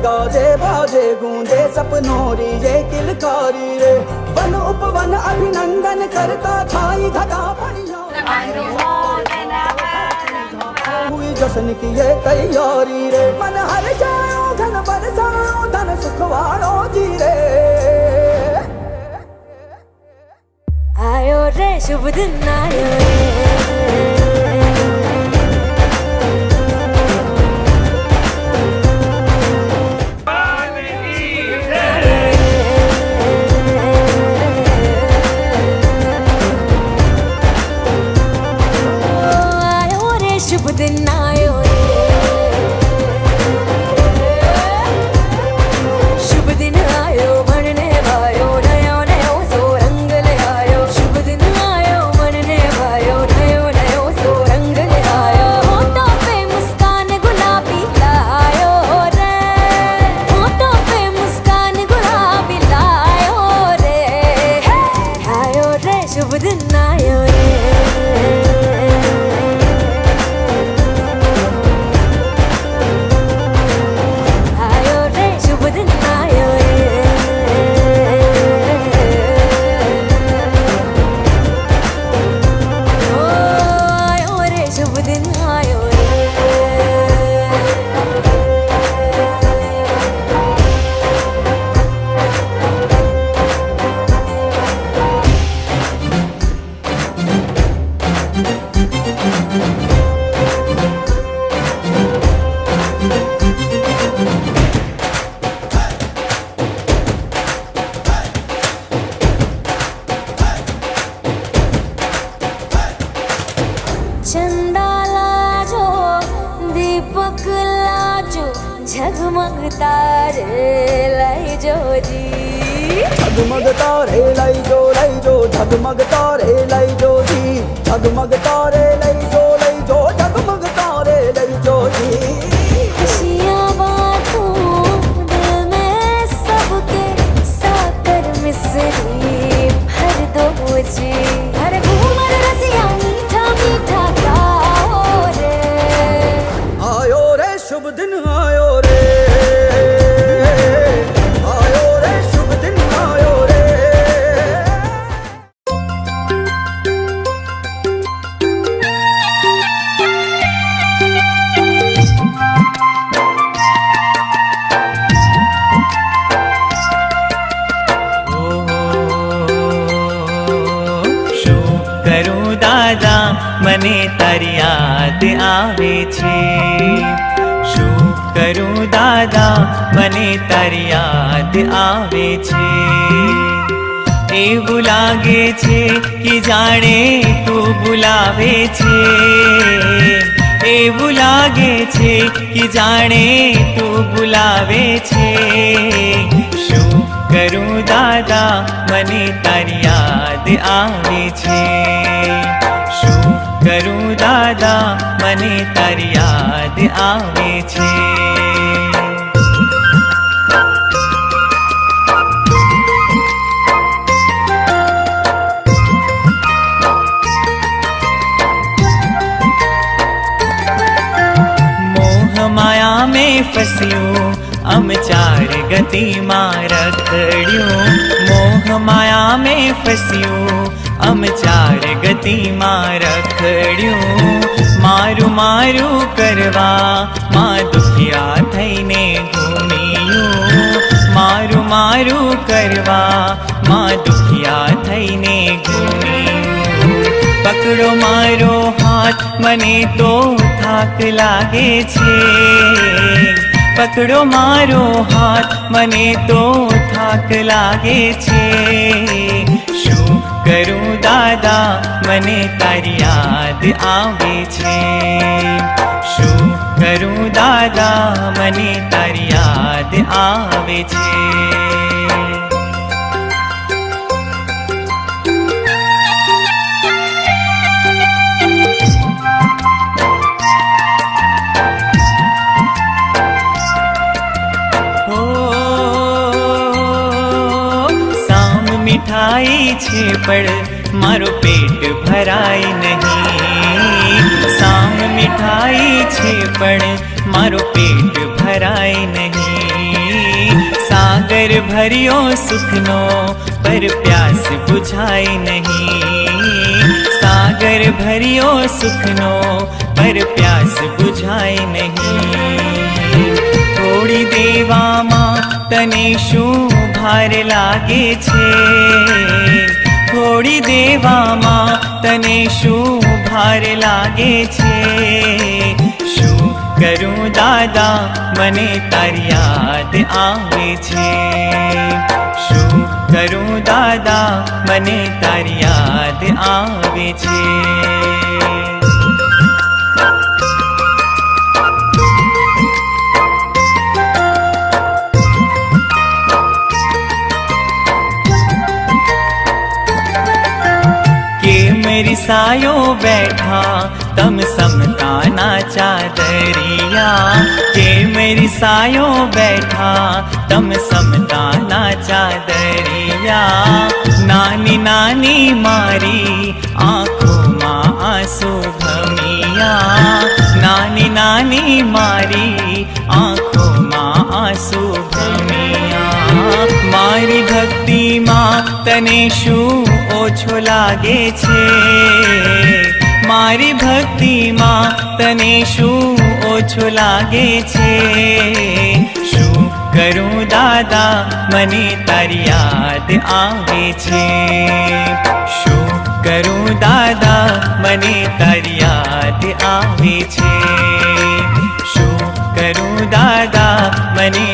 गाजे बाजे गूंजे सपनों री ये किलकारी रे। वन उपवन अभिनंदन करता छाई घटा पड़िया हुई जश्न की ये तैयारी रे। मन हर जाओ धन बरसाओ धन सुखवाड़ो जी रे। आयो रे शुभ दिन आयो रे। शुभ दिन आयो रे। शुभ दिन आयो बनने भायो नयो नयो सो रंग ले आयो। शुभ दिन आयो बनने भायो नयो नयो सो रंग ले आयो। होठों पे मुस्कान गुलाबी लायो रे। होठों पे मुस्कान गुलाबी लायो रे। आयो रे शुभ दिन आयो रे। चंदा लाजो दीपक लाजो झगमग तारे लाई जो जी। झगमग तारे लाई जो झगमग तारे लाई जो जी। झगमग तारे लाई जो झगमग तारे लाई जो जी। खुशियाँ बांटूं दिल में सबके साकर मिसरी भर दो जी। हर घूमर रसिया मीठा मीठा गाओ रे। आयो रे शुभ दिन आयो रे। आयो रे शुभ दिन आयो रे। શું કરું દાદા મને તારી યાદ આવે છે। શું કરું દાદા મને તારી યાદ આવે છે। એવું લાગે છે કે જાણે તું બોલાવે છે। એવું લાગે છે કે જાણે તું બોલાવે છે। શું કરું દાદા મને તારી યાદ આવે છે। શું કરું દાદા મને તારી યાદ આવે છે। माया में फस्यूं अम चार गति मां रखड़ियों। मोह माया में फस्यूं अम चार गति मां रखड़ियों। मारू मारू करवा मां दुखिया थईने घूमियूं। मारू मारू करवा मां दुखिया थईने घूमियूं। पकड़ो मारो हाथ मने तो थाक लागे छे। पकड़ो मारो हाथ मने तो थाक लागे छे। शू करूं दादा मने तारी याद आवे छे। शू करूं दादा मने तारी याद आवे छे। मिठाई छे पर मारो पेट भराई नहीं। साम मिठाई छे पर मारो पेट भराई नहीं। सागर भरियो सुखनो पर प्यास बुझाए नहीं। सागर भरियो सुखनो पर प्यास बुझाए नहीं। थोड़ी देवामां तने शू भार लागे छे। थोड़ी देवामां तने शू भार लागे छे। शू करूं दादा मने तारी याद आवे छे। शू करूं दादा मने तारी याद आवे छे। मेरी सायो बैठा तम समताना चादरिया। के मेरी सायो बैठा तम समताना चादरिया। नानी नानी मारी आँखों माँ आंसू भमिया। नानी नानी मारी आँखों माँ आंसू भमिया। मारी भक्ति माँ तने शू ओछो लागे छे। मारी भक्ति माँ तने शू ओछो लागे छे। शू करूं दादा मने तारी याद आवे छे। शू करूं दादा मने तारी याद आवे छे। शू करूं दादा मने